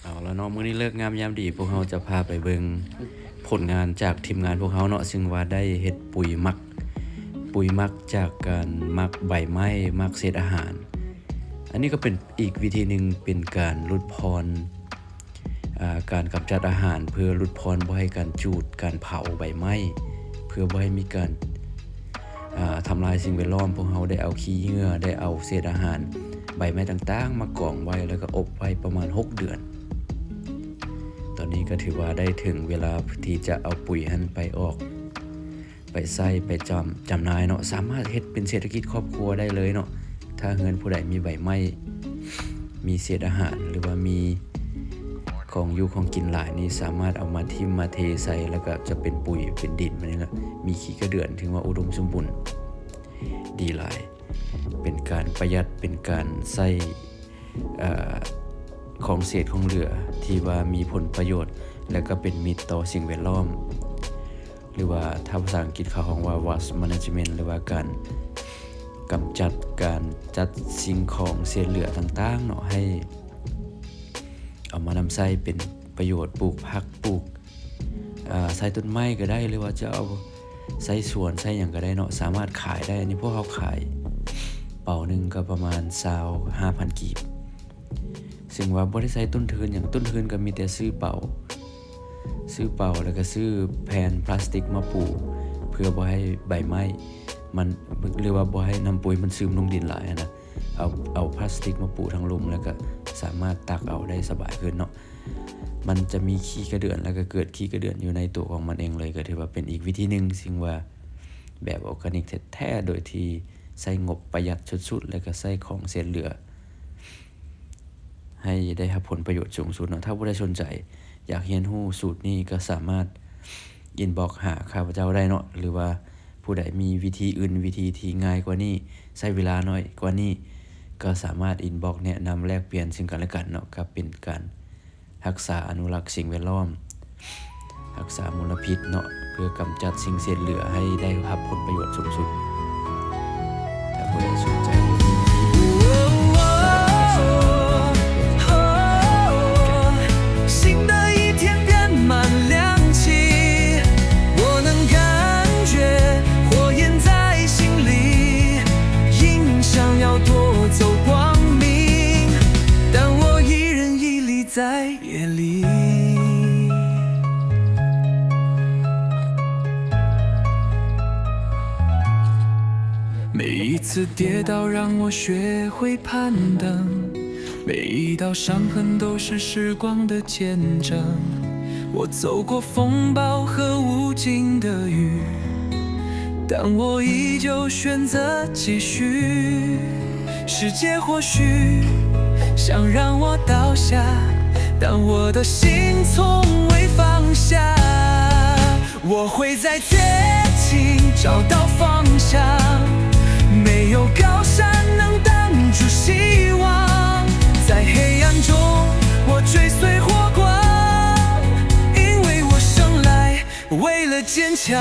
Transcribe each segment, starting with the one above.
เอาแล้วเนาะมื้อนี้เลิกงามยามดีพวกเราจะพาไปเบิ่งผลงานจากทีมงานพวกเราเนาะซึ่งว่าได้เฮ็ดปุ๋ยหมักจากการหมักใบไม้หมักเศษอาหารอันนี้ก็เป็นอีกวิธีนึงเป็นการลดพรการกำจัดอาหารเพื่อลดพรบ่ให้การจูดการเผาใบไม้เพื่อบ่ให้มีการทำลายสิ่งแวดล้อมพวกเราได้เอาขี้เหงื่อได้เอาเศษอาหารใบไม้ต่างๆมากองไว้แล้วก็อบไว้ประมาณ6เดือนตอนนี้ก็ถือว่าได้ถึงเวลาที่จะเอาปุ๋ยหันไปออกไปใส่ไปจำหน่ายเนาะสามารถเฮ็ดเป็นเศรษฐกิจครอบครัวได้เลยเนาะถ้าเฮือนผู้ใดมีใบไม้มีเศษอาหารหรือว่ามีของอยู่ของกินหลายนี่สามารถเอามาทิ่มมาเทใส่แล้วก็จะเป็นปุ๋ยเป็นดินมันนี่ล่ะมีขี้กระเดือนถึงว่าอุดมสมบูรณ์ดีหลายเป็นการประหยัดเป็นการใช้ของเศษของเหลือที่ว่ามีผลประโยชน์และก็เป็นมิตรต่อสิ่งแวดล้อมหรือว่าถ้าภาษาอังกฤษเขาว่า waste management หรือว่าการกำจัดการจัดสิ่งของเศษเหลือต่างๆเนาะให้เอามานำใช้เป็นประโยชน์ปลูกผักปลูกใส่ต้นไม้ก็ได้หรือว่าจะเอาใส่สวนใส่หยังก็ได้เนาะสามารถขายได้อันนี้พวกเขาขายเป่านึงก็ประมาณ 25,000 กีบซึ่งว่าบ่ได้ใช้ต้นทุนหยังต้นทุนก็มีแต่ซื้อเป่าแล้วก็ซื้อแผ่นพลาสติกมาปูเพื่อบ่ให้ใบไม้มันหรือว่าบ่ให้น้ำปุ๋ยมันซึมลงดินหลายนะเอาพลาสติกมาปูทั้งหลุมแล้วก็สามารถตักเอาได้สบายขึ้นเนาะมันจะมีขี้กระเดือนแล้วก็เกิดขี้กระเดือนอยู่ในตัวของมันเองเลยก็ถือว่าเป็นอีกวิธีนึงซึ่งว่าแบบออร์แกนิกแท้ๆโดยที่ใช้งบประหยัดสุดๆแล้วก็ใช้ของเศษเหลือให้ได้รับผลประโยชน์สูงสุดเนาะถ้าผู้ใดสนใจอยากเรียนรู้สูตรนี้ก็สามารถอินบ็อกซ์หาข้าพเจ้าได้เนาะหรือว่าผู้ใดมีวิธีอื่นวิธีที่ง่ายกว่านี้ใช้เวลาน้อยกว่านี้ก็สามารถอินบ็อกซ์แนะนำแลกเปลี่ยนซึ่งกันและกันเนาะก็เป็นการรักษาอนุรักษ์สิ่งแวดล้อมรักษามลพิษเนาะเพื่อกำจัดสิ่งเศษเหลือให้ได้รับผลประโยชน์สูงสุดถ้าผู้ใดสนใจ在夜里每一次跌倒让我学会攀登每一道伤痕都是时光的见证我走过风暴和无尽的雨但我依旧选择继续世界或许想让我倒下但我的心从未放下我会在绝境找到方向没有高山能挡住希望在黑暗中我追随火光因为我生来为了坚强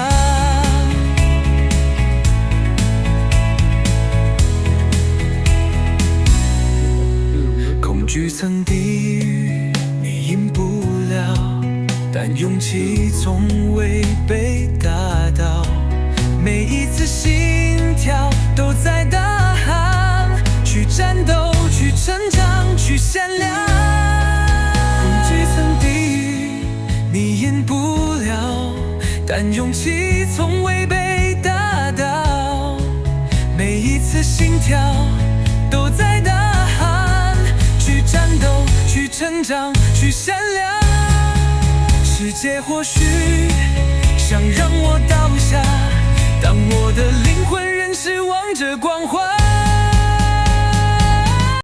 恐惧曾低语赢不了但勇气从未被打倒每一次心跳都在大喊去战斗去成长去闪亮恐惧曾低语你赢不了但勇气从未被打倒每一次心跳都在大喊去战斗去成长去闪亮世界或许想让我倒下当我的灵魂仍是望着光环